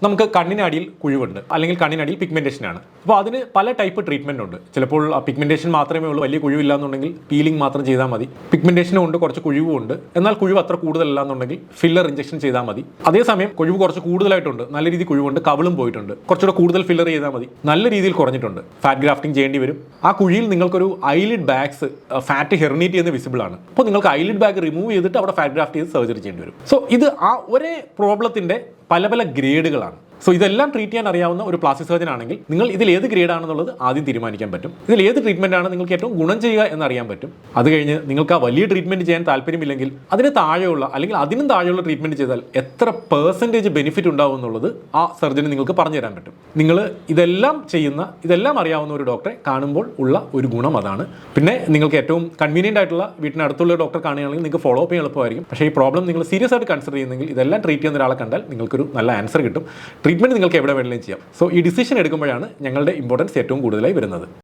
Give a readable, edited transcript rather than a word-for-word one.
നമുക്ക് കണ്ണിനടിയിൽ കുഴിവുണ്ട് അല്ലെങ്കിൽ കണ്ണിനടിയിൽ പിഗ്മെന്റേഷൻ ആണ്. അപ്പോൾ അതിന് പല ടൈപ്പ് ട്രീറ്റ്മെന്റ് ഉണ്ട്. ചിലപ്പോൾ പിഗ്മെന്റേഷൻ മാത്രമേ ഉള്ളൂ, വലിയ കുഴിവില്ല എന്നുണ്ടെങ്കിൽ പീലിംഗ് മാത്രം ചെയ്താൽ മതി. പിഗ്മെന്റേഷനും ഉണ്ട്, കുറച്ച് കുഴിവും ഉണ്ട്, എന്നാൽ കുഴിവ് അത്ര കൂടുതലല്ല എന്നുണ്ടെങ്കിൽ ഫില്ലർ ഇഞ്ചക്ഷൻ ചെയ്താൽ മതി. അതേസമയം കുഴിവ് കുറച്ച് കൂടുതലായിട്ടുണ്ട്, നല്ല രീതിയിൽ കുഴിവുണ്ട്, കവിളും പോയിട്ടുണ്ട്, കുറച്ചുകൂടെ കൂടുതൽ ഫില്ലർ ചെയ്താൽ മതി, നല്ല രീതിയിൽ കുറഞ്ഞിട്ടുണ്ട്, ഫാറ്റ് ഗ്രാഫ്റ്റിംഗ് ചെയ്യേണ്ടി വരും. ആ കുഴിയിൽ നിങ്ങൾക്കൊരു ഐലിഡ് ബാഗ്സ് ഫാറ്റ് ഹെർണിയേറ്റ് ചെയ്യുന്ന വിസിബിൾ ആണ്. അപ്പോൾ നിങ്ങൾക്ക് ഐലിഡ് ബാഗ് റിമൂവ് ചെയ്തിട്ട് അവിടെ ഫാറ്റ് ഗ്രാഫ്റ്റ് ചെയ്ത് സർജറി ചെയ്യേണ്ടി വരും. സോ ഇത് ആ ഒരേ പ്രോബ്ലത്തിന്റെ പല പല ഗ്രേഡുകളാണ്. സോ ഇതെല്ലാം ട്രീറ്റ് ചെയ്യാൻ അറിയാവുന്ന ഒരു പ്ലാസ്റ്റിക് സർജൻ ആണെങ്കിൽ നിങ്ങൾ ഇതിൽ ഏത് ഗ്രേഡ് ആണെന്നുള്ളത് ആദ്യം തീരുമാനിക്കാൻ പറ്റും. ഇതിൽ ഏത് ട്രീറ്റ്മെന്റ് ആണ് നിങ്ങൾക്ക് ഏറ്റവും ഗുണം ചെയ്യുക എന്നറിയാൻ പറ്റും. അത് കഴിഞ്ഞ് നിങ്ങൾക്ക് ആ വലിയ ട്രീറ്റ്മെന്റ് ചെയ്യാൻ താല്പര്യമില്ലെങ്കിൽ അതിന് താഴെയുള്ള അല്ലെങ്കിൽ അതിനും താഴെയുള്ള ട്രീറ്റ്മെന്റ് ചെയ്താൽ എത്ര പെർസെൻറ്റേജ് ബെനിഫിറ്റ് ഉണ്ടാവും എന്നുള്ളത് ആ സർജന് നിങ്ങൾക്ക് പറഞ്ഞു തരാൻ പറ്റും. നിങ്ങൾ ഇതെല്ലാം അറിയാവുന്ന ഒരു ഡോക്ടറെ കാണുമ്പോൾ ഉള്ള ഒരു ഗുണം അതാണ്. പിന്നെ നിങ്ങൾക്ക് ഏറ്റവും കൺവീനിയൻ്റ് ആയിട്ടുള്ള വീട്ടിനടുത്തുള്ള ഡോക്ടറെ കാണുകയാണെങ്കിൽ നിങ്ങൾക്ക് ഫോളോ അപ്പ് ചെയ്യാൻ എളുപ്പമായിരിക്കും. പക്ഷേ ഈ പ്രോബ്ലം നിങ്ങൾ സീരിയസ് ആയിട്ട് കൺസിഡർ ചെയ്യുന്നെങ്കിൽ ഇതെല്ലാം ട്രീറ്റ് ചെയ്യുന്ന ഒരാളെ കണ്ടാൽ നിങ്ങൾക്കൊരു നല്ല ആൻസർ കിട്ടും. ട്രീറ്റ്മെൻറ്റ് നിങ്ങൾക്ക് എവിടെ വേണമെങ്കിലും ചെയ്യാം. സോ ഈ ഡിസിഷൻ എടുക്കുമ്പോഴാണ് ഞങ്ങളുടെ ഇമ്പോർട്ടൻസ് ഏറ്റവും കൂടുതലായി വരുന്നത്.